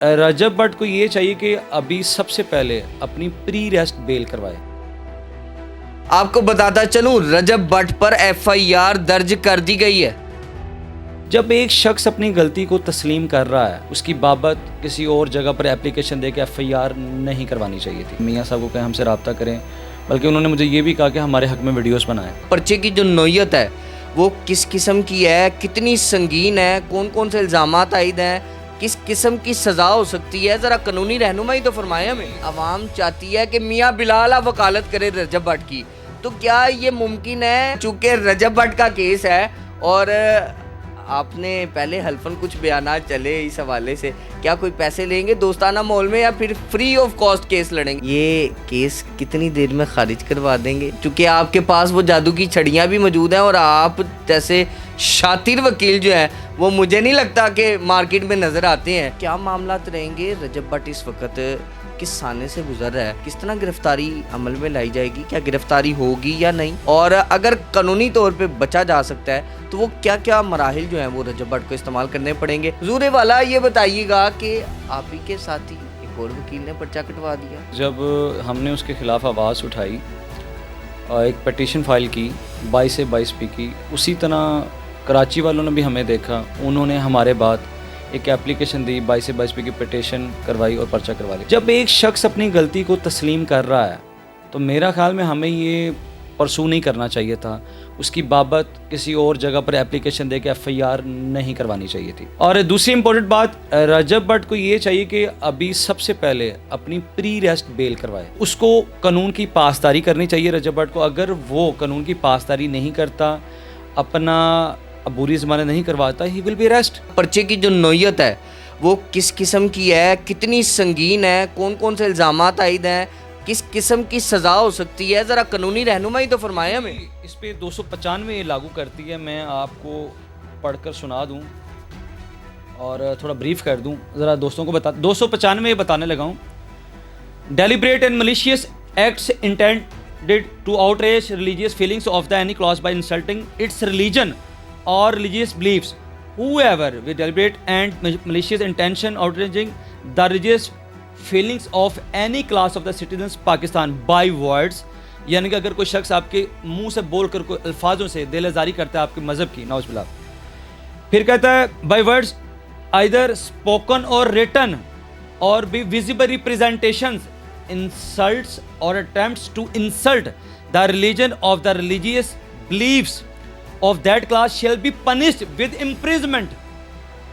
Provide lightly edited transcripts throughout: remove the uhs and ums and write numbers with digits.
रजब भट्ट को ये चाहिए कि अभी सबसे पहले अपनी प्री रेस्ट बेल करवाए। आपको बताता चलूं, रजब भट्ट पर एफआईआर दर्ज कर दी गई है। जब एक शख्स अपनी गलती को तस्लीम कर रहा है, उसकी बाबत किसी और जगह पर एप्लीकेशन दे के एफआईआर नहीं करवानी चाहिए थी। मियाँ साहब को कहें हमसे रब्ता करें, बल्कि उन्होंने मुझे ये भी कहा कि हमारे हक में वीडियोस बनाएं। पर्चे की जो नौयत है वो किस किस्म की है, कितनी संगीन है, कौन कौन से इल्ज़ामात आयद हैं, किस किस्म की सज़ा हो सकती है, ज़रा कानूनी रहनुमाई तो फरमाएं हमें। आवाम चाहती है कि मियाँ बिलाल वकालत करे रजब भट्ट की, तो क्या ये मुमकिन है? चूँकि रजब भट्ट का केस है और आपने पहले हल्फन कुछ बयानात चले इस हवाले से, क्या कोई पैसे लेंगे दोस्ताना माहौल में या फिर फ्री ऑफ कॉस्ट केस लड़ेंगे? ये केस कितनी देर में खारिज करवा देंगे? चूँकि आपके पास वो जादू की छड़ियाँ भी मौजूद हैं और आप जैसे शातिर वकील जो है वो मुझे नहीं लगता कि मार्केट में नज़र आते हैं। क्या मामलात रहेंगे? रजब भट्ट इस वक्त किस साने से गुजर रहा है, किस तरह गिरफ्तारी अमल में लाई जाएगी, क्या गिरफ्तारी होगी या नहीं, और अगर कानूनी तौर पे बचा जा सकता है तो वो क्या क्या मराहिल जो हैं वो रजब भट्ट को इस्तेमाल करने पड़ेंगे? हुजूर वाला ये बताइएगा कि आप ही के साथी एक और वकील ने पर्चा कटवा दिया। जब हमने उसके खिलाफ आवाज़ उठाई और एक पटिशन फाइल की 22 से 22 पी की, उसी तरह कराची वालों ने भी हमें देखा, उन्होंने हमारे बाद एक एप्लीकेशन दी, 22 से 22 पी की पटिशन करवाई और पर्चा करवा लिया। जब एक शख्स अपनी गलती को तस्लीम कर रहा है तो मेरा ख्याल में हमें ये परसू नहीं करना चाहिए था, उसकी बाबत किसी और जगह पर एप्लीकेशन दे के एफआईआर नहीं करवानी चाहिए थी। और दूसरी इंपॉर्टेंट बात, रजब भट्ट को ये चाहिए कि अभी सबसे पहले अपनी प्री रेस्ट बेल करवाए। उसको कानून की पासदारी करनी चाहिए रजब भट्ट को। अगर वो कानून की पासदारी नहीं करता, अपना अबूरी ज़मानत नहीं करवाता, ही विल बी अरेस्ट। पर्चे की जो नौयत है वो किस किस्म की है, कितनी संगीन है, कौन कौन से इल्ज़ामात आयद हैं, किस किस्म की सज़ा हो सकती है, ज़रा कानूनी रहनुमाई तो फरमाएं हमें। इस पे 295 लागू करती है। मैं आपको पढ़कर सुना दूं और थोड़ा ब्रीफ कर दूं, ज़रा दोस्तों को बता। 295 बताने लगा हूँ। Deliberate and malicious acts intended to outrage religious feelings of the any class by insulting its religion or religious beliefs. Whoever with deliberate and malicious intention outraging the religious feelings of any class of the citizens Pakistan by words, यानी कि अगर कोई शख्स आपके मुंह से बोल कर कोई अल्फाजों से दिल आज़ारी करता है आपके मज़हब की, नाउज़ुबिल्लाह, फिर कहता है by words either spoken or written or be visible representations insults or attempts to insult the religion of the religious beliefs of that class shall be punished with imprisonment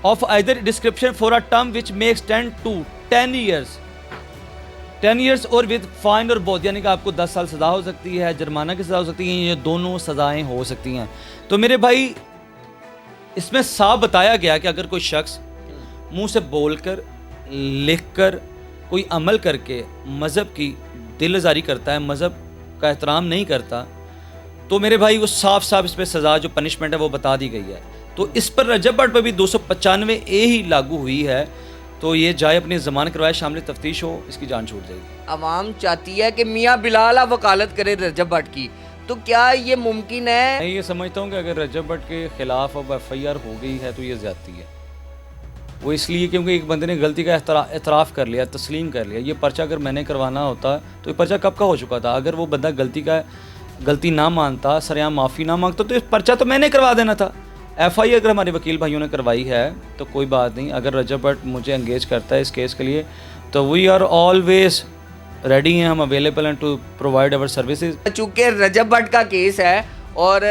of either description for a term which may extend to 10 years or with fine or both, यानी कि आपको 10 साल सज़ा हो सकती है, जुर्माना की सज़ा हो सकती है, ये दोनों सज़ाएं हो सकती हैं। तो मेरे भाई इसमें साफ बताया गया कि अगर कोई शख्स मुंह से बोलकर, लिखकर, कोई अमल करके मज़हब की दिलजारी करता है, मज़हब का एहतराम नहीं करता, तो मेरे भाई वो साफ साफ इस पर सज़ा जो पनिशमेंट है वो बता दी गई है। तो इस पर रजब भट्ट पर भी 295 ए ही लागू हुई है। तो ये जाए अपनी ज़मानत करवाए, शामिल तफ्तीश हो, इसकी जान छूट जाएगी। आवाम चाहती है कि मियाँ बिलाल वकालत करे रजब भट्ट की, तो क्या ये मुमकिन है? मैं ये समझता हूँ कि अगर रजब भट्ट के ख़िलाफ़ अब एफआईआर हो गई है तो ये ज़्यादती है। वो इसलिए क्योंकि एक बंदे ने गलती का एतराफ़ कर लिया, तस्लीम कर लिया। ये पर्चा अगर मैंने करवाना होता तो ये पर्चा कब का हो चुका था। अगर वो बंदा गलती ना मानता, सरेआम माफ़ी ना मांगता, तो इस पर्चा तो मैंने करवा देना था। एफआईआर अगर हमारे वकील भाइयों ने करवाई है तो कोई बात नहीं। अगर रजब भट्ट मुझे एंगेज करता है इस केस के लिए तो वी आर ऑलवेज रेडी हैं, हम अवेलेबल हैं टू प्रोवाइड अवर सर्विसेज। चूँकि रजब भट्ट का केस है और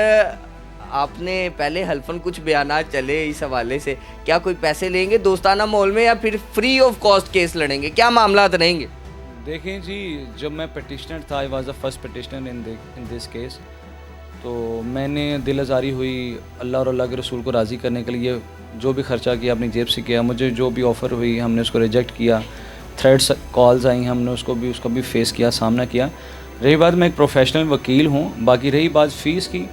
आपने पहले हल्फन कुछ बयानात चले इस हवाले से, क्या कोई पैसे लेंगे दोस्ताना माहौल में या फिर फ्री ऑफ कॉस्ट केस लड़ेंगे? क्या मामलात रहेंगे? देखें जी, जब मैं पटिशनर था, I was the first petitioner in this case, तो मैंने दिल आज़ारी हुई अल्लाह और अल्लाह के रसूल को राज़ी करने के लिए जो भी ख़र्चा किया अपनी जेब से किया। मुझे जो भी ऑफ़र हुई हमने उसको रिजेक्ट किया, थ्रेड्स कॉल्स आई हमने उसको भी फेस किया, सामना किया। रही बात, मैं एक प्रोफेशनल वकील हूँ। बाकी रही बात फ़ीस की,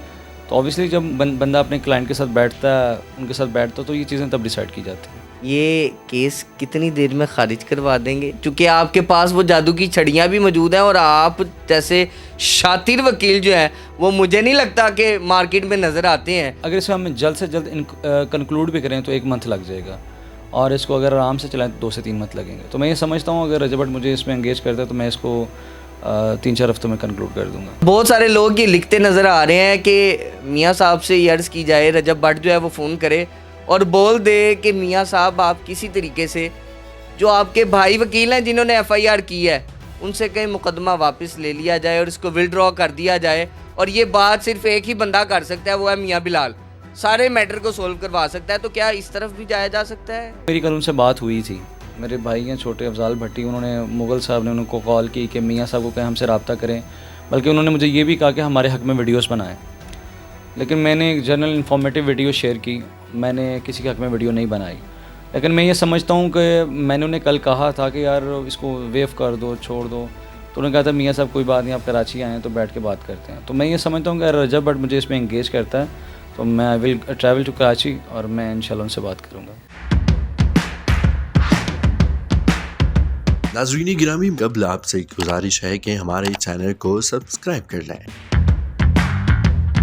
तो ऑब्वियसली जब बंदा अपने क्लाइंट के साथ बैठता है, उनके साथ बैठता तो ये चीज़ें तब डिसाइड की जाती हैं। ये केस कितनी देर में खारिज करवा देंगे? क्योंकि आपके पास वो जादू की छड़ियाँ भी मौजूद हैं और आप जैसे शातिर वकील जो है वो मुझे नहीं लगता कि मार्केट में नज़र आते हैं। अगर इसे हम जल्द से जल्द कंक्लूड भी करें तो 1 मंथ लग जाएगा। और इसको अगर आराम से चलाएं तो 2 से 3 मंथ लगेंगे। तो मैं ये समझता हूँ अगर रजब भट्ट मुझे इसमें एंगेज करता है तो मैं इसको 3-4 हफ्तों में कंक्लूड कर दूंगा। बहुत सारे लोग ये लिखते नज़र आ रहे हैं कि मियाँ साहब से ये अर्ज़ की जाए रजब भट्ट जो है वो फ़ोन करे और बोल दे कि मियाँ साहब आप किसी तरीके से जो आपके भाई वकील हैं जिन्होंने FIR की है उनसे कहीं मुकदमा वापस ले लिया जाए और इसको विलड्रॉ कर दिया जाए। और ये बात सिर्फ एक ही बंदा कर सकता है, वो है मियाँ बिलाल, सारे मैटर को सोल्व करवा सकता है। तो क्या इस तरफ भी जाया जा सकता है? मेरी कल उनसे बात हुई थी, मेरे भाई हैं छोटे अफजाल भट्टी, उन्होंने मुगल साहब ने उनको कॉल की कि मियाँ साहब को कहें हमसे रब्ता करें, बल्कि उन्होंने मुझे ये भी कहा कि हमारे हक़ में वीडियोस बनाएं। लेकिन मैंने एक जनरल इन्फॉर्मेटिव वीडियो शेयर की, मैंने किसी के हक़ में वीडियो नहीं बनाई। लेकिन मैं ये समझता हूँ कि मैंने उन्हें कल कहा था कि यार इसको वेव कर दो, छोड़ दो, तो उन्होंने कहा था मियाँ साहब कोई बात नहीं, आप कराची आए हैं तो बैठ के बात करते हैं। तो मैं ये समझता हूँ कि अगर रजब भट्ट मुझे इसमें एंगेज करता है तो मैं I will travel to Karachi और मैं इंशाल्लाह उनसे बात करूँगा। नाज़रीन गिरामी, कबल आपसे एक गुजारिश है कि हमारे चैनल को सब्सक्राइब कर लें।